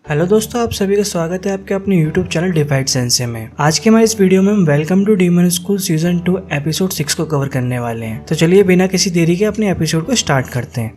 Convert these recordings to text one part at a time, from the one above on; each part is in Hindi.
हेलो दोस्तों, आप सभी का स्वागत है आपके अपने YouTube चैनल डिफाइड सेंसे में। आज के हमारे इस वीडियो में हम welcome to demon school season 2 episode 6 को कवर करने वाले हैं। तो चलिए बिना किसी देरी के अपने एपिसोड को स्टार्ट करते हैं।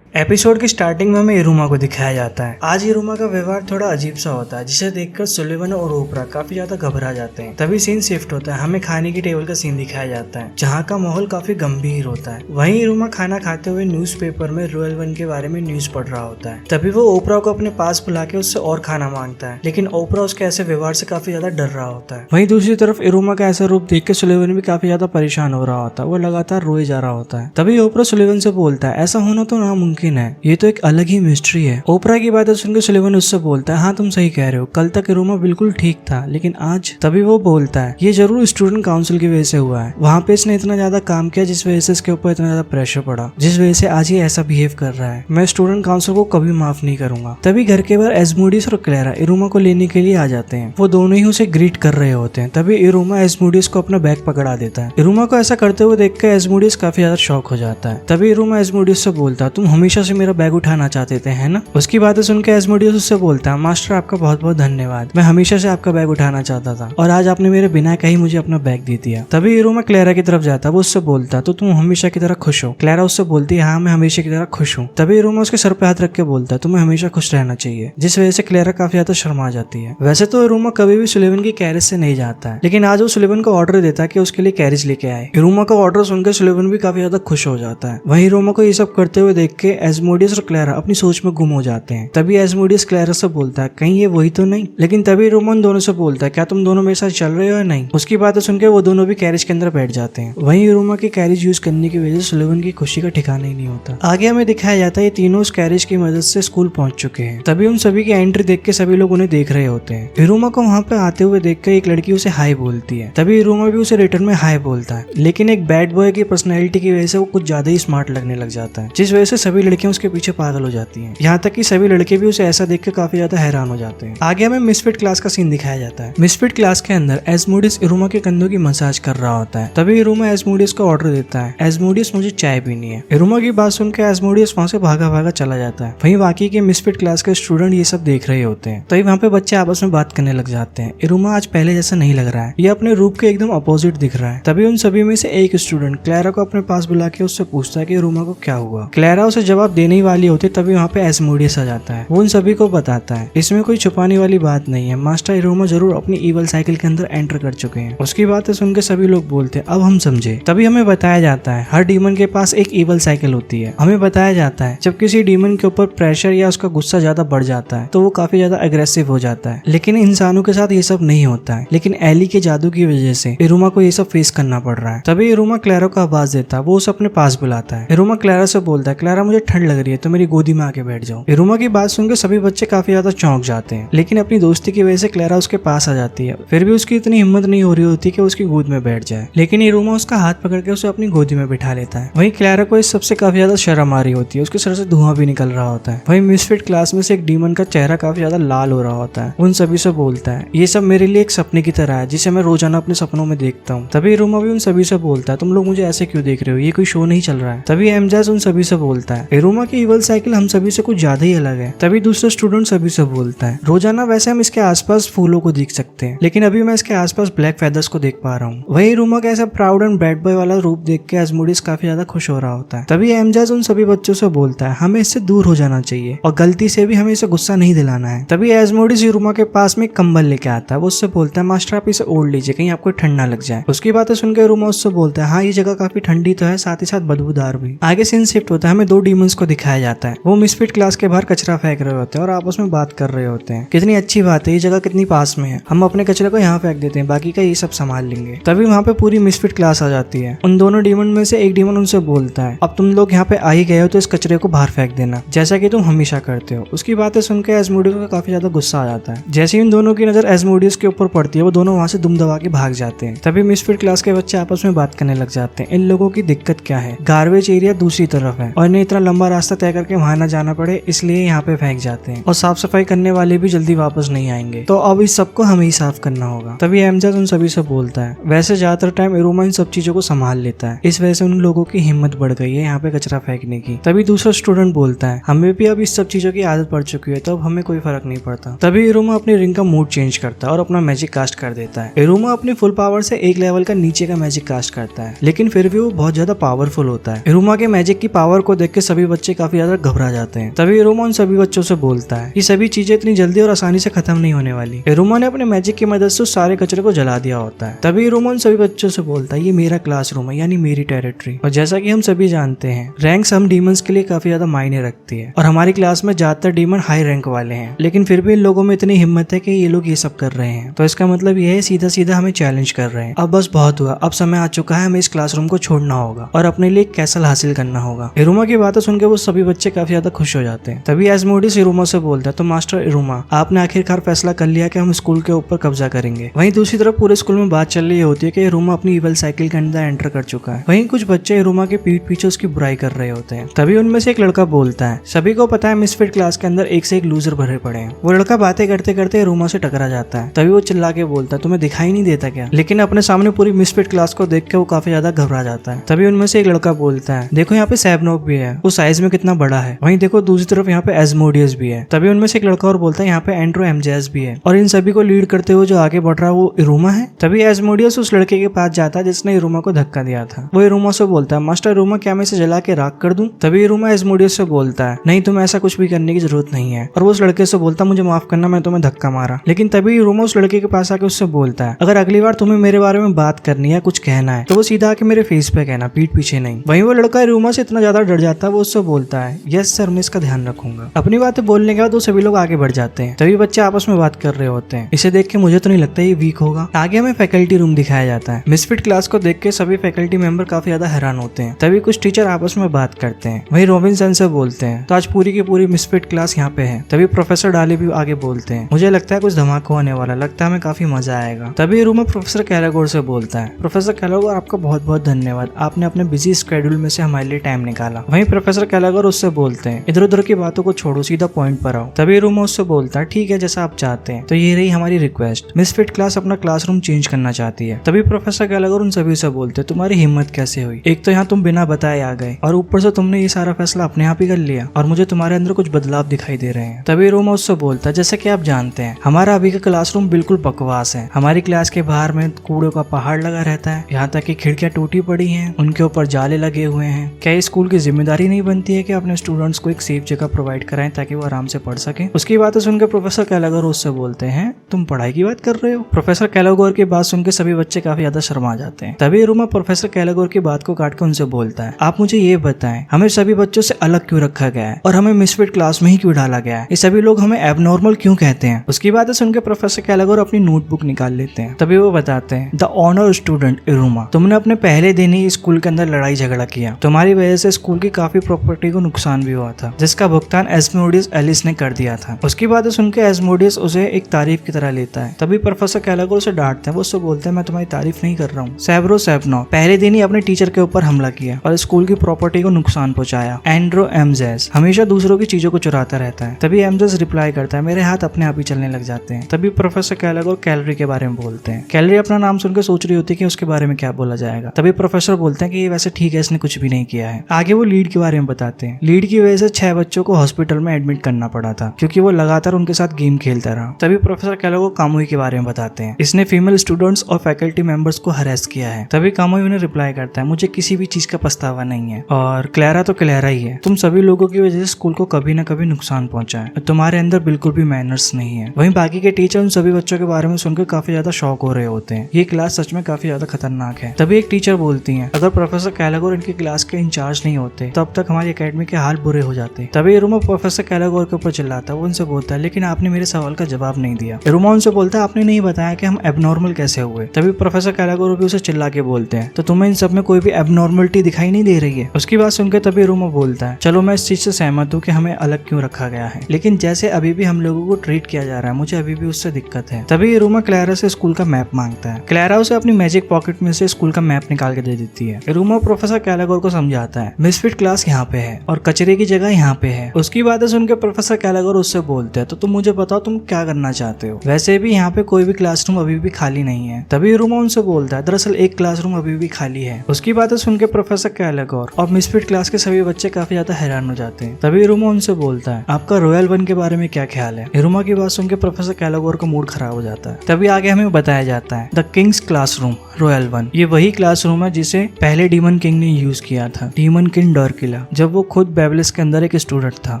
एपिसोड की स्टार्टिंग में हमें इरुमा को दिखाया जाता है। आज इरुमा का व्यवहार थोड़ा अजीब सा होता है, जिसे देखकर सुलिवन और ओपरा काफी ज्यादा घबरा जाते हैं। तभी सीन शिफ्ट होता है, हमें खाने की टेबल का सीन दिखाया जाता है, जहाँ का माहौल काफी गंभीर होता है। वहीं इरुमा खाना खाते हुए न्यूज़पेपर में रॉयल वन के बारे में न्यूज पढ़ रहा होता है। तभी वो ओपरा को अपने पास बुला के उससे और खाना मांगता है, लेकिन ओपरा उसके ऐसे व्यवहार से काफी ज्यादा डर रहा होता है। वहीं दूसरी तरफ इरुमा का ऐसा रूप देख के सुलिवन भी काफी ज्यादा परेशान हो रहा होता है। वो लगातार रोए जा रहा होता है। तभी ओपरा सुलिवन से बोलता है, ऐसा होना तो नामुमकिन है, ये तो एक अलग ही मिस्ट्री है। ओपरा की बातें सुनकर सुलिवन उससे बोलता है, हाँ तुम सही कह रहे हो, कल तक इरुमा बिल्कुल ठीक था, लेकिन आज। तभी वो बोलता है, ये जरूर स्टूडेंट काउंसिल की वजह से हुआ है। वहाँ पे इसने इतना ज्यादा काम किया जिस वजह से इसके ऊपर इतना ज्यादा प्रेशर पड़ा, जिस वजह से आज ये ऐसा बिहेव कर रहा है। मैं स्टूडेंट काउंसिल को कभी माफ नहीं करूंगा। तभी घर के बाहर एस्मोडियस और क्लेरा इरुमा को लेने के लिए आ जाते हैं। वो दोनों ही उसे ग्रीट कर रहे होते हैं। तभी इरुमा एस्मोडियस को अपना बैग पकड़ा देता है। इरुमा को ऐसा करते हुए देखकर एस्मोडियस काफी ज्यादा शॉक हो जाता है। तभी इरुमा एस्मोडियस से बोलता है, तुम हमेशा से मेरा बैग उठाना चाहते थे, है ना? उसकी बातें सुनकर एस्मोडियस उससे बोलता है, मास्टर आपका बहुत बहुत धन्यवाद, मैं हमेशा से आपका बैग उठाना चाहता था और आज आपने मेरे बिना कहीं मुझे अपना बैग दे दिया। तभी इरुमा क्लेरा की तरफ जाता है। वो उससे बोलता, तो तुम हमेशा की तरह खुश हो? क्लेरा उससे बोलती है, हाँ मैं हमेशा की तरह खुश हूँ। तभी इरुमा उसके सर पे हाथ रख के बोलता है, तुम्हें हमेशा खुश रहना चाहिए, जिस वजह से क्लेरा काफी ज्यादा शर्मा जाती है। वैसे तो इरुमा कभी भी सुलिवन की कैरेज से नहीं जाता है, लेकिन आज वो सुलिवन को ऑर्डर देता है कि उसके लिए कैरेज लेके आए। इरुमा का ऑर्डर सुनकर सुलिवन भी काफी ज्यादा खुश हो जाता है। वहीं इरुमा को ये सब करते हुए देख के एस्मोडियस और क्लेरा अपनी सोच में गुम हो जाते हैं। तभी एस्मोडियस क्लेरा से बोलता है, कहीं ये वही तो नहीं? लेकिन तभी रोमन दोनों से बोलता है, क्या तुम दोनों मेरे साथ चल रहे हो या नहीं? उसकी बातें सुनकर वो दोनों भी कैरेज के अंदर बैठ जाते हैं। वहीं इरुमा के कैरेज यूज करने की वजह से सुलिवन की खुशी का ठिकाना ही नहीं होता। आगे हमें दिखाया जाता है ये तीनों उस कैरेज की मदद से स्कूल पहुंच चुके हैं। तभी उन सभी की एंट्री देख के सभी लोग उन्हें देख रहे होते हैं। इरुमा को वहाँ पे आते हुए देखकर एक लड़की उसे हाई बोलती है। तभी इरुमा भी उसे रिटर्न में हाई बोलता है, लेकिन एक बैड बॉय की पर्सनैलिटी की वजह से वो कुछ ज्यादा ही स्मार्ट लगने लग जाता है, जिस वजह से सभी लड़कियां उसके पीछे पागल हो जाती हैं। यहाँ तक कि सभी लड़के भी उसे ऐसा देख के काफी ज्यादा हैरान हो जाते हैं। आगे हमें मिसफिट क्लास का सीन दिखाया जाता है। मिसफिट क्लास के अंदर एस्मोडियस इरुमा के कंधों की मसाज कर रहा होता है। तभी इरुमा एस्मोडियस को ऑर्डर देता है, एस्मोडियस मुझे चाय पीनी है। इरुमा की बात सुनकर एस्मोडियस वहाँ से भागा भागा चला जाता है। वहीं बाकी के मिसफिट क्लास के स्टूडेंट ये सब देख रहे होते हैं। तभी वहाँ पे बच्चे आपस में बात करने लग जाते हैं। इरुमा आज पहले जैसा नहीं लग रहा है, ये अपने रूप के एकदम अपोजिट दिख रहा है। तभी उन सभी में से एक स्टूडेंट क्लेरा को अपने पास बुला के उससे पूछता है कि इरुमा को क्या हुआ। क्लेरा उसे जवाब देने ही वाली होती, तभी वहाँ पे एस्मोडियस आ जाता है। वो उन सभी को बताता है, इसमें कोई छुपाने वाली बात नहीं है, मास्टर इरुमा जरूर अपनी ईवल साइकिल के अंदर एंटर कर चुके हैं। उसकी बातें सुनकर सभी लोग बोलते हैं, अब हम समझे। तभी हमें बताया जाता है हर डीमन के पास एक ईवल साइकिल होती है। हमें बताया जाता है जब किसी डीमन के ऊपर प्रेशर या उसका गुस्सा ज्यादा बढ़ जाता है तो वो काफी ज्यादा अग्रेसिव हो जाता है, लेकिन इंसानों के साथ ये सब नहीं होता है। लेकिन एली के जादू की वजह से इरुमा को ये सब फेस करना पड़ रहा है। तभी इरुमा क्लेरा को आवाज देता है, वो उसे अपने पास बुलाता है। इरुमा क्लेरा से बोलता है, क्लेरा मुझे ठंड लग रही है तो मेरी गोदी में आके बैठ जाओ। इरुमा की बात सुनकर सभी बच्चे काफी ज्यादा चौंक जाते हैं, लेकिन अपनी दोस्ती की वजह से क्लेरा उसके पास आ जाती है। फिर भी उसकी इतनी हिम्मत नहीं हो रही होती कि उसकी गोद में बैठ जाए, लेकिन इरुमा उसका हाथ पकड़ के उसे अपनी गोदी में बिठा लेता है। वहीं क्लेरा को इस सबसे काफी ज्यादा शर्म आ रही होती है, उसके सर से धुआं भी निकल रहा होता है। वहीं मिसफिट क्लास में से एक डीमन का चेहरा काफी ज्यादा लाल हो रहा होता है। उन सभी से बोलता है, ये सब मेरे लिए एक सपने की तरह है जिसे मैं रोजाना अपने सपनों में देखता हूँ। तभी इरुमा भी उन सभी से बोलता है, तुम लोग मुझे ऐसे क्यों देख रहे हो, ये कोई शो नहीं चल रहा है। तभी एमजेस उन सभी से बोलता है, इरुमा की ईवल साइकिल हम सभी से कुछ ज्यादा ही अलग है। तभी दूसरा स्टूडेंट सभी से बोलता है, रोजाना वैसे हम इसके आसपास फूलों को देख सकते हैं, लेकिन अभी मैं इसके आसपास ब्लैक फेदर्स को देख पा रहा हूँ। वही इरुमा का ऐसा प्राउड एंड बैड बॉय वाला रूप देख के एस्मोडियस काफी ज्यादा खुश हो रहा होता है। तभी एमजेस उन सभी बच्चों से बोलता है, हमें इससे दूर हो जाना चाहिए और गलती से भी हमें इसे गुस्सा नहीं दिलाना है। तभी एस्मोडियस इरुमा के पास में कंबल लेके आता है। वो उससे बोलता है, मास्टर आप इसे ओढ़ लीजिए, कहीं आपको ठंड ना लग जाए। उसकी बातें सुनकर इरुमा उससे बोलता है, हाँ ये जगह काफी ठंडी तो है, साथ ही साथ बदबूदार भी। आगे सीन शिफ्ट होता है, हमें दो डीमंस को दिखाया जाता है। वो मिसफिट क्लास के बाहर कचरा फेंक रहे होते हैं और आपस में बात कर रहे होते हैं, कितनी अच्छी बात है, ये जगह कितनी पास में है, हम अपने कचरे को यहाँ फेंक देते हैं, बाकी का ये सब संभाल लेंगे। तभी वहाँ पे पूरी मिसफिट क्लास आ जाती है। उन दोनों डीमन में से एक डीमन उनसे बोलता है, अब तुम लोग यहाँ पे आ ही गए हो तो इस कचरे को बाहर फेंक देना, जैसा कि तुम हमेशा करते हो। उसकी बातें सुनकर एस्मोडियस को काफी ज्यादा गुस्सा आ जाता है। जैसे ही इन दोनों की नजर एस्मोडियस के ऊपर पड़ती है, वो दोनों वहाँ से दुम दबा के भाग जाते हैं। तभी मिसफिट क्लास के बच्चे आपस में बात करने लग जाते हैं, इन लोगों की दिक्कत क्या है, गार्बेज एरिया दूसरी तरफ है और इन्हें इतना लंबा रास्ता तय करके वहां न जाना पड़े इसलिए यहाँ पे फेंक जाते हैं और साफ सफाई करने वाले भी जल्दी वापस नहीं आएंगे, तो अब इस सबको हमें ही साफ करना होगा। तभी एमजेस उन सभी से बोलता है, वैसे ज्यादातर टाइम इरुमा इन सब चीजों को संभाल लेता है, इस वजह से उन लोगों की हिम्मत बढ़ गई है यहाँ पे कचरा फेंकने की। तभी दूसरा स्टूडेंट बोलता है, हमें भी अब इस सब चीजों की आदत पड़ चुकी है, तो अब हमें कोई फर्क नहीं पड़ता। तभी इरुमा अपनी रिंग का मूड चेंज करता है और अपना मैजिक कास्ट कर देता है। इरुमा अपनी फुल पावर से एक लेवल का नीचे का मैजिक कास्ट करता है, लेकिन फिर भी वो बहुत ज्यादा पावरफुल होता है। इरुमा के मैजिक की पावर को देख के सभी बच्चे काफी ज्यादा घबरा जाते हैं। तभी इरुमा उन सभी बच्चों से बोलता है कि सभी चीजें इतनी जल्दी और आसानी से खत्म नहीं होने वाली। इरुमा ने अपने मैजिक की मदद से सारे कचरे को जला दिया होता है। तभी इरुमा उन सभी बच्चों से बोलता है, ये मेरा क्लासरूम है, यानी मेरी टेरिटरी। और जैसा कि हम सभी जानते हैं, रैंक्स हम डीमंस के लिए काफी ज्यादा मायने रखती है और हमारी क्लास में ज्यादातर डीमन हाई रैंक वाले हैं, लेकिन फिर भी इन लोगों में इतनी हिम्मत है कि ये लोग ये सब कर रहे हैं, तो इसका मतलब ये है सीधा सीधा हमें चैलेंज कर रहे हैं। अब बस बहुत हुआ, अब समय आ चुका है, हमें इस क्लासरूम को छोड़ना होगा और अपने लिए एक कैसल हासिल करना होगा। इरुमा की बातें सुनकर वो सभी बच्चे काफी ज्यादा खुश हो जाते हैं। तभी एस्मोडियस इरुमा से बोलता है, तो मास्टर इरुमा, आपने आखिरकार फैसला कर लिया कि हम स्कूल के ऊपर कब्जा करेंगे। वहीं दूसरी तरफ पूरे स्कूल में बात चल रही होती है कि इरुमा अपनी इवल साइकिल के अंदर एंटर कर चुका है। वहीं कुछ बच्चे इरुमा के पीठ पीछे उसकी बुराई कर रहे होते हैं। तभी उनमें से एक लड़का बोलता है, सभी को पता है मिसफिट क्लास के अंदर एक से एक लूजर भरे पड़े हैं। वो लड़का बातें करते करते इरुमा से टकरा जाता है। तभी वो चिल्ला के बोलता है, तुम्हें दिखाई नहीं देता क्या? लेकिन अपने सामने पूरी मिसफिट क्लास को देख के वो काफी ज्यादा घबरा जाता है। तभी उनमें से एक लड़का बोलता है, देखो यहाँ पे सैबनोव भी है, वो साइज में कितना बड़ा है। वहीं देखो दूसरी तरफ यहाँ पे एस्मोडियस भी है। तभी उनमें से एक लड़का और बोलता है, यहाँ पे एंड्रो एमजेस भी है, और इन सभी को लीड करते हुए जो आगे बढ़ रहा है वो इरुमा है। तभी एस्मोडियस उस लड़के के पास जाता है जिसने इरुमा को धक्का दिया था। वो इरुमा से बोलता है, मास्टर इरुमा, क्या मैं इसे जला के राख कर दूं? तभी इरुमा एस्मोडियस से बोलता है, नहीं, तुम्हें ऐसा कुछ भी करने की जरूरत नहीं है। और वो उस लड़के से बोलता है, मुझे माफ करना, मैं तुम्हें धक्का मारा। लेकिन तभी इरुमा उस लड़के के पास आके उससे बोलता है, अगर अगली बार तुम्हें मेरे बारे में बात करनी है, कुछ कहना है, तो वो सीधा आके मेरे फेस पे कहना, पीठ पीछे नहीं। वहीं वो लड़का इरुमा से इतना ज्यादा डर जाता है, वो उससे बोलता है, यस सर, मैं इसका ध्यान रखूंगा। अपनी बातें बोलने के बाद वो सभी लोग आगे बढ़ जाते हैं। तभी बच्चे आपस में बात कर रहे होते हैं। इसे देख के मुझे तो नहीं लगता ये वीक होगा। आगे हमें फैकल्टी रूम दिखाया जाता है। मिसफिट क्लास को देख के सभी फैकल्टी मेंबर काफी ज्यादा हैरान होते हैं। तभी कुछ टीचर आपस में बात करते हैं। वहीं रॉबिन्सन से बोलते हैं, तो आज पूरी की पूरी मिसफिट क्लास यहाँ पे है। तभी प्रोफेसर डाली भी आगे बोलते हैं, मुझे लगता है कुछ धमाका होने वाला, लगता है हमें काफी मजा आएगा। तभी रूम में प्रोफेसर कैलागोर से बोलता है, प्रोफेसर कैलागोर, आपका बहुत बहुत धन्यवाद, आपने अपने बिजी स्केड्यूल में से हमारे लिए टाइम निकाला। वहीं प्रोफेसर कैलागोर उससे बोलते हैं, इधर उधर की बातों को छोड़ो, सीधा पॉइंट पर आओ। तभी रूम उससे बोलता है, ठीक है, जैसा आप चाहते हैं। तो ये रही हमारी रिक्वेस्ट, मिसफिट क्लास अपना क्लासरूम चेंज करना चाहती है। तभी प्रोफेसर कैलागोर उन सभी से बोलते हैं, तुम्हारी हिम्मत कैसे हुई? एक तो यहाँ तुम बिना बताए आ गए और ऊपर से तुमने ये सारा फैसला अपने आप ही कर लिया, और मुझे तुम्हारे अंदर कुछ बदलाव दिखाई दे रहे हैं। तभी रोमा उससे बोलता है, जैसे कि आप जानते हैं, हमारा अभी का क्लासरूम बिल्कुल बकवास है। हमारी क्लास के बाहर में कूड़े का पहाड़ लगा रहता है, यहाँ तक कि खिड़कियां टूटी पड़ी हैं, उनके ऊपर जाले लगे हुए हैं। क्या ये स्कूल की जिम्मेदारी नहीं बनती है कि अपने स्टूडेंट्स को एक सेफ जगह प्रोवाइड कराएं ताकि वो आराम से पढ़ सके? उसकी बातें सुनकर प्रोफेसर कैलागोर उससे बोलते हैं, तुम पढ़ाई की बात कर रहे हो? प्रोफेसर कैलागोर की बात सुनकर सभी बच्चे काफी ज्यादा शर्मा जाते हैं। तभी रूमा प्रोफेसर कैलागोर की बात को काट कर उनसे बोलता है, आप मुझे ये बताएं, हमें सभी बच्चों से अलग क्यों रखा गया है और हमें मिसफिट क्लास में ही क्यों डाला गया है? ये सभी लोग हमें एबनॉर्मल क्यों कहते हैं? उसकी बातें सुनकर प्रोफेसर कैलागोर अपनी नोटबुक निकाल लेते हैं। तभी वो बताते हैं, द ऑनर स्टूडेंट इरुमा, तुमने अपने पहले दिन ही स्कूल के अंदर लड़ाई झगड़ा किया। तुम्हारी वजह से स्कूल की काफी प्रॉपर्टी को नुकसान भी हुआ था, जिसका भुगतान एस्मोडियस एलिस ने कर दिया था। उसकी बातें सुनकर एस्मोडियस उसे एक तारीफ की तरह लेता है। तभी प्रोफेसर कैलागोर उसे डांटते हैं। वो उससे बोलते हैं, मैं तुम्हारी तारीफ नहीं कर रहा हूँ। सैब्रो सैपनो पहले दिन ही अपने टीचर के ऊपर हमला किया और स्कूल की प्रॉपर्टी को नुकसान पहुंचाया। एंड्रो एमजेस हमेशा दूसरों की चीजों को चुराता रहता है। तभी एमजेस रिप्लाई करता है, मेरे हाथ अपने आप ही चलने लग जाते हैं। तभी प्रोफेसर कैलागोर कैलोरी के बारे में बोलते हैं। कैलोरी अपना नाम सुनकर सोच रही होती है कि उसके बारे में क्या बोला जाएगा। तभी प्रोफेसर बोलते हैं कि ये वैसे ठीक है, इसने कुछ भी नहीं किया है। आगे वो लीड के बारे में बताते हैं। लीड की वजह से 6 बच्चों को हॉस्पिटल में एडमिट करना पड़ा था क्योंकि वो लगातार उनके साथ गेम खेलता रहा। तभी प्रोफेसर कैलागोर कामुई के बारे में बताते हैं। इसने फीमेल स्टूडेंट्स और फैकल्टी मेंबर्स को हरेस किया है। तभी कामुई उन्हें रिप्लाई करता है, मुझे किसी भी चीज का पछतावा नहीं है और क्लैरा तो क्लैरा ही है। तुम सभी लोगों की वजह से स्कूल को कभी न कभी नुकसान पहुंचा है। तुम्हारे अंदर बिल्कुल भी मैनर्स नहीं है। वहीं बाकी के टीचर उन सभी बच्चों के बारे में सुनकर काफी ज्यादा शॉक हो रहे होते हैं। ये क्लास सच में काफी ज्यादा खतरनाक है। तभी एक टीचर बोलती है, अगर प्रोफेसर कैलागोर इनकी क्लास के इंचार्ज नहीं होते तो अब तक हमारी एकेडमी के हाल बुरे हो जाते। तभी इरुमा प्रोफेसर कैलागोर के ऊपर चिल्लाता है। वो उनसे बोलता है, लेकिन आपने मेरे सवाल का जवाब नहीं दिया। इरुमा उनसे बोलता है, आपने नहीं बताया कि हम एबनॉर्मल कैसे हुए। तभी प्रोफेसर कैलागोर भी उसे चिल्ला के बोलते हैं, तो तुम्हें इन सब में कोई भी एबनॉर्मलिटी दिखाई नहीं दे रही है? उसकी बात सुनकर तभी इरुमा बोलता है, चलो मैं इस चीज से सहमत हूँ कि हमें अलग क्यों रखा गया है, लेकिन जैसे अभी भी हम लोगों को ट्रीट किया जा रहा है, मुझे अभी भी उससे दिक्कत है। तभी इरुमा क्लैरा से स्कूल का मैप मांगता है। क्लैरा उसे अपनी मैजिक पॉकेट में से स्कूल का मैप निकाल के दे देती है। इरुमा प्रोफेसर कैलागोर को समझाता है, मिसफिट क्लास यहाँ पे है और कचरे की जगह यहाँ पे है। उसकी बातें सुन के प्रोफेसर कैलागोर उससे बोलते हैं तो तुम मुझे बताओ तुम क्या करना चाहते हो। वैसे भी यहाँ पे कोई भी क्लासरूम अभी भी खाली नहीं है। तभी इरुमा उनसे बोलता है दरअसल एक क्लासरूम अभी भी खाली है। उसकी बातें सुन के प्रोफेसर कैलागोर और मिसफिट क्लास के सभी बच्चे काफी ज्यादा हैरान हो जाते हैं। तभी इरुमा उनसे बोलता है आपका रॉयल वन के बारे में क्या ख्याल है। इरुमा की बात सुन के प्रोफेसर कैलागोर का मूड खराब हो जाता है। तभी आगे हमें बताया जाता है the Kings classroom royal one. ये वही क्लासरूम है जिसे पहले डीमन किंग ने यूज किया था, डीमन किंग डॉर्किला, जब वो खुद बेबलिस के अंदर एक स्टूडेंट था।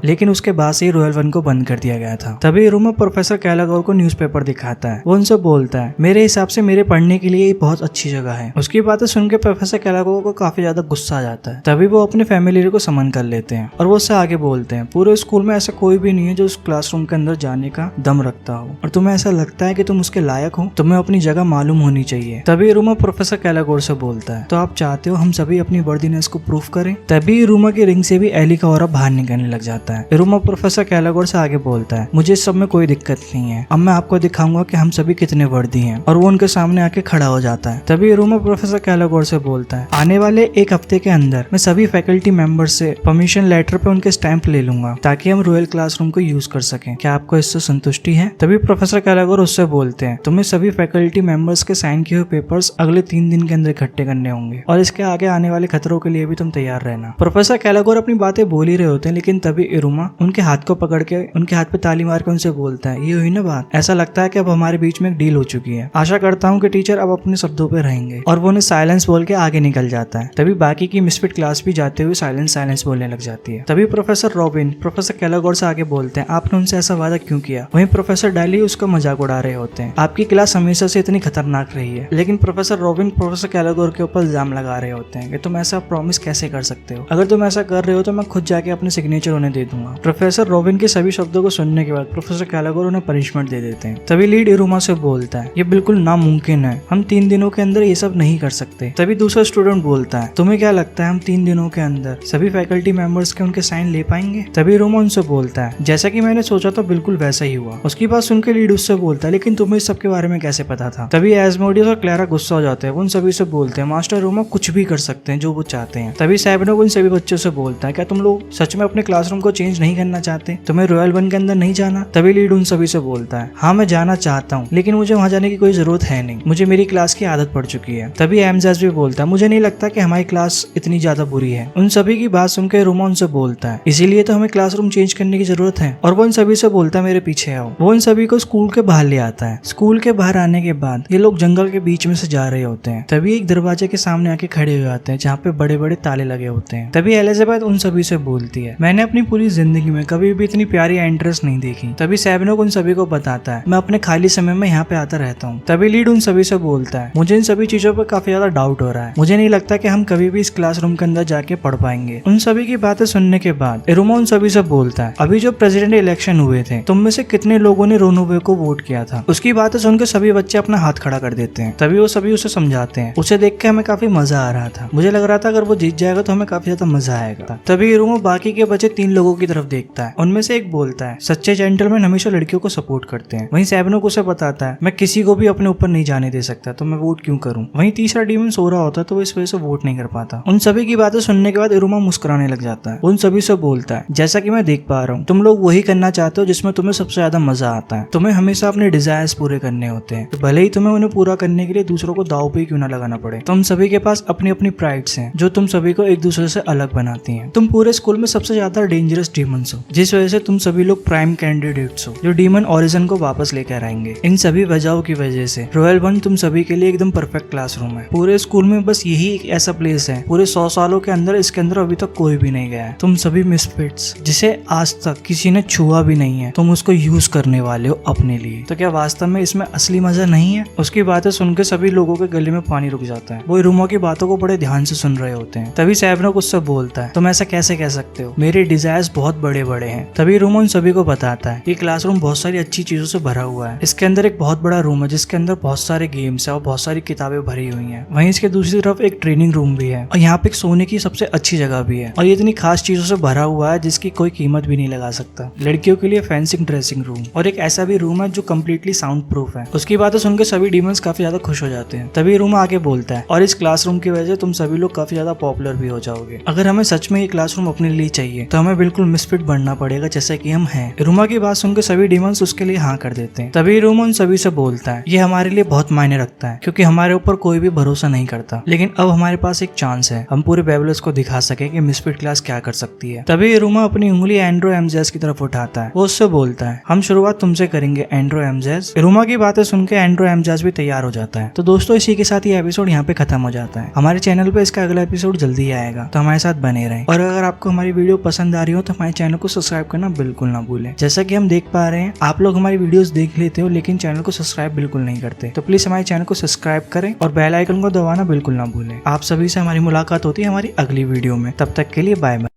लेकिन उसके बाद से ही रॉयल वन को बंद कर दिया गया था। तभी इरुमा प्रोफेसर कैलागोर को न्यूज़पेपर दिखाता है। वो उनसे बोलता है मेरे हिसाब से मेरे पढ़ने के लिए ये बहुत अच्छी जगह है। उसकी बातें सुन के प्रोफेसर कैलागोर को काफी ज्यादा गुस्सा आ जाता है। तभी वो अपने फैमिली को समन कर लेते हैं और वो उससे आगे बोलते हैं पूरे स्कूल में ऐसा कोई भी नहीं है जो उस क्लासरूम के अंदर जाने का दम रखता हो और तुम्हें ऐसा लगता है कि तुम उसके लायक हो, तुम्हें अपनी जगह मालूम होनी चाहिए। तभी इरुमा प्रोफेसर कैलागोर से बोलता है तो आप चाहते हो हम सभी अपनी वर्दीनेस को प्रूफ करें। तभी इरुमा की रिंग से भी एली का ऑरा बाहर निकलने लग जाता है। इरुमा प्रोफेसर कैलागोर से आगे बोलता है मुझे इस सब में कोई दिक्कत नहीं है, अब मैं आपको दिखाऊंगा कि हम सभी कितने वर्दी हैं। और वो उनके सामने आके खड़ा हो जाता है। तभी इरुमा प्रोफेसर कैलागोर से बोलता है आने वाले एक हफ्ते के अंदर मैं सभी फैकल्टी मेंबर्स से परमिशन लेटर पे उनके स्टैंप ले लूंगा ताकि हम रॉयल क्लासरूम को यूज कर सकें। क्या आपको इससे संतुष्टि है। तभी प्रोफेसर कैलागोर उससे बोलते हैं तुम्हें सभी फैकल्टी मेंबर्स के साइन किए हुए पेपर्स अगले 3 दिन के अंदर इकट्ठे करने होंगे और इसके आगे आने वाले खतरों के लिए भी तुम तैयार रहना। प्रोफेसर कैलागोर अपनी बातें बोल ही रहे होते हैं लेकिन तभी इरुमा उनके हाथ को पकड़ के उनके हाथ पे ताली मार के उनसे बोलता है ये हुई ना बात, ऐसा लगता है कि अब हमारे बीच में एक डील हो चुकी है। आशा करता हूँ कि टीचर अब अपने शब्दों पे रहेंगे। और वो उन्हें साइलेंस बोल के आगे निकल जाता है। तभी बाकी की मिसफिट क्लास भी जाते हुए साइलेंस बोलने लग जाती है। तभी प्रोफेसर रॉबिन प्रोफेसर कैलागोर से आगे बोलते हैं आपने उनसे ऐसा वादा क्यों किया। वहीं प्रोफेसर डाली उसका मजाक उड़ा रहे होते हैं आपकी क्लास हमेशा से इतनी खतरनाक रही है। लेकिन प्रोफेसर रॉबिन प्रोफेसर कैलागोर के ऊपर इल्जाम लगा रहे होते हैं कि तुम ऐसा प्रॉमिस कैसे कर सकते हो, अगर तुम ऐसा कर रहे हो तो मैं खुद जाके अपने सिग्नेचर उन्हें दे दूंगा। प्रोफेसर रॉबिन के सभी शब्दों को सुनने के बाद प्रोफेसर कैलागोर उन्हें पनिशमेंट दे देते हैं। तभी लीड इरुमा से बोलता है ये बिल्कुल नामुमकिन है, हम 3 दिनों के अंदर ये सब नहीं कर सकते। तभी दूसरा स्टूडेंट बोलता है तुम्हें क्या लगता है हम 3 दिनों के अंदर सभी फैकल्टी मेंबर्स के उनके साइन ले पाएंगे। तभी इरुमा उनसे बोलता है जैसा कि मैंने सोचा था बिल्कुल वैसा ही हुआ। उसकी बात सुनकर लीड उससे बोलता है लेकिन तुम्हें इस सब के बारे में कैसे पता था। तभी एस्मोडियस और क्लैरा गुस्सा हो जाते हैं। वो उन सभी से बोलते हैं मास्टर इरुमा कुछ भी कर सकते हैं जो वो चाहते हैं। तभी सैबनोग उन सभी बच्चों से बोलता है क्या तुम लोग सच में अपने क्लासरूम को चेंज नहीं करना चाहते, तुम्हें रॉयल वन के अंदर नहीं जाना। तभी लीड उन सभी से बोलता है हाँ मैं जाना चाहता हूँ लेकिन मुझे वहाँ जाने की कोई जरूरत है नहीं, मुझे मेरी क्लास की आदत पड़ चुकी है। तभी एमजेस भी बोलता है मुझे नहीं लगता कि हमारी क्लास इतनी ज्यादा बुरी है। उन सभी की बात सुनकर इरुमा उनसे बोलता है इसीलिए तो हमें क्लासरूम चेंज करने की जरूरत है। और वो उन सभी से बोलता है मेरे पीछे आओ। वो उन सभी को स्कूल के बाहर ले आता है। स्कूल के बाहर आने के बाद ये लोग जंगल के बीच में से जा रहे होते हैं। तभी एक दरवाजे के सामने आके खड़े हो जाते हैं जहाँ पे बड़े बड़े ताले लगे होते हैं। तभी एलिजाबेथ उन सभी से बोलती है मैंने अपनी पूरी जिंदगी में कभी भी इतनी प्यारी एंट्रेंस नहीं देखी। तभी सैबनोग उन सभी को बताता है मैं अपने खाली समय में यहाँ पे आता रहता हूँ। तभी लीड उन सभी से बोलता है मुझे इन सभी चीजों पर काफी ज्यादा डाउट हो रहा है, मुझे नहीं लगता कि हम कभी भी इस क्लासरूम के अंदर जाके पढ़ पाएंगे। उन सभी की बातें सुनने के बाद इरुमा उन सभी से बोलता है अभी जो प्रेसिडेंट इलेक्शन हुए थे तुम में से कितने लोगों ने रोनोवे को वोट किया था। उसकी बातें सुनकर सभी बच्चे अपना हाथ खड़ा कर देते हैं। तभी वो सभी उसे समझाते हैं। उसे देख के हमें काफी मजा आ रहा था, मुझे लग रहा था अगर वो जीत जाएगा तो हमें काफी ज्यादा मजा आएगा। तभी इरुमा बाकी के बचे 3 लोगों की तरफ देखता है। उनमें से एक बोलता है सच्चे जेंटलमैन हमेशा लड़कियों को सपोर्ट करते हैं। वहीं सैबनोग उसे बताता है मैं किसी को भी अपने ऊपर नहीं जाने दे सकता तो मैं वोट क्यों करूं। वहीं तीसरा डीमन सो रहा होता है तो वो इस वजह से वोट नहीं कर पाता। उन सभी की बातें सुनने के बाद इरुमा मुस्कुराने लग जाता है। उन सभी से बोलता है जैसा कि मैं देख पा रहा हूँ तुम लोग वही करना चाहते हो जिसमें तुम्हें सबसे ज्यादा मजा आता है। तुम्हें हमेशा अपने डिजायर्स पूरे करने होते हैं तो भले ही तुम्हें उन्हें पूरा करने के लिए दूसरों को दाव पे क्यों ना लगाना पड़े। तुम सभी के पास अपनी अपनी प्राइड्स हैं जो तुम सभी को एक दूसरे से अलग बनाती हैं। तुम पूरे स्कूल में सबसे ज्यादा डेंजरस डीमंस हो जिस वजह से तुम सभी लोग प्राइम कैंडिडेट्स हो जो डीमन ओरिजिन को वापस लेकर आएंगे। इन सभी वजहों की वजह से रॉयल वन तुम सभी के लिए एकदम परफेक्ट क्लासरूम है। पूरे स्कूल में बस यही एक ऐसा प्लेस है पूरे 100 सालों के अंदर इसके अंदर अभी तक कोई भी नहीं गया है। तुम सभी मिसफिट्स जिसे आज तक किसी ने छुआ भी नहीं है तुम उसको यूज करने वाले हो अपने लिए। तो क्या वास्तव में इसमें असली मजा नहीं है। उसकी बातें सुनकर सभी लोगों के गले में पानी रुक जाता है। वो इरुमा की बातों को बड़े ध्यान से सुन रहे होते हैं। तभी सैबनोग उससे बोलता है तुम ऐसा कैसे कह सकते हो, मेरे डिजायर्स बहुत बड़े बड़े हैं। तभी इरुमा उन सभी को बताता है ये क्लासरूम बहुत सारी अच्छी चीजों से भरा हुआ है। इसके अंदर एक बहुत बड़ा रूम है जिसके अंदर बहुत सारे गेम्स है और बहुत सारी किताबें भरी हुई हैं। वहीं इसके दूसरी तरफ एक ट्रेनिंग रूम भी है और यहाँ पे एक सोने की सबसे अच्छी जगह भी है और ये इतनी खास चीजों से भरा हुआ है जिसकी कोई कीमत भी नहीं लगा सकता। लड़कियों के लिए फैंसिंग ड्रेसिंग रूम और एक ऐसा भी रूम है जो कम्प्लीटली साउंड प्रूफ है। उसकी बातें सुनकर सभी डीमंस काफी ज्यादा खुश हो जाते हैं। तभी रूम आगे बोलता है और इस क्लासरूम की वजह से तुम सभी लोग काफी ज्यादा पॉपुलर भी हो जाओगे। अगर हमें सच सच में ये क्लासरूम अपने लिए चाहिए तो हमें बिल्कुल मिसफिट बनना पड़ेगा जैसे कि हम हैं। इरुमा की बात सुनकर सभी डिमंस उसके लिए हाँ कर देते हैं। तभी इरुमा उन सभी से बोलता है ये हमारे लिए बहुत मायने रखता है क्योंकि हमारे ऊपर कोई भी भरोसा नहीं करता, लेकिन अब हमारे पास एक चांस है हम पूरे बेबलर्स को दिखा सके कि मिसफिट क्लास क्या कर सकती है। तभी इरुमा अपनी उंगली एंड्रो एमजेस की तरफ उठाता है। वो उससे बोलता है हम शुरुआत तुमसे करेंगे एंड्रो एमजेस। इरुमा की बातें सुनकर एंड्रो एमजेस भी तैयार हो जाता है। तो दोस्तों इसी के साथ ये एपिसोड यहाँ पे खत्म हो जाता है। हमारे चैनल पे इसका अगला एपिसोड जल्दी आएगा तो हमारे साथ बने रहें। और अगर आपको हमारी वीडियो पसंद आ रही हो तो हमारे चैनल को सब्सक्राइब करना बिल्कुल ना भूलें। जैसा कि हम देख पा रहे हैं आप लोग हमारी वीडियोस देख लेते हो लेकिन चैनल को सब्सक्राइब बिल्कुल नहीं करते, तो प्लीज हमारे चैनल को सब्सक्राइब करें और बेल आइकन को दबाना बिल्कुल ना भूलें। आप सभी से हमारी मुलाकात होती है हमारी अगली वीडियो में। तब तक के लिए बाय बाय।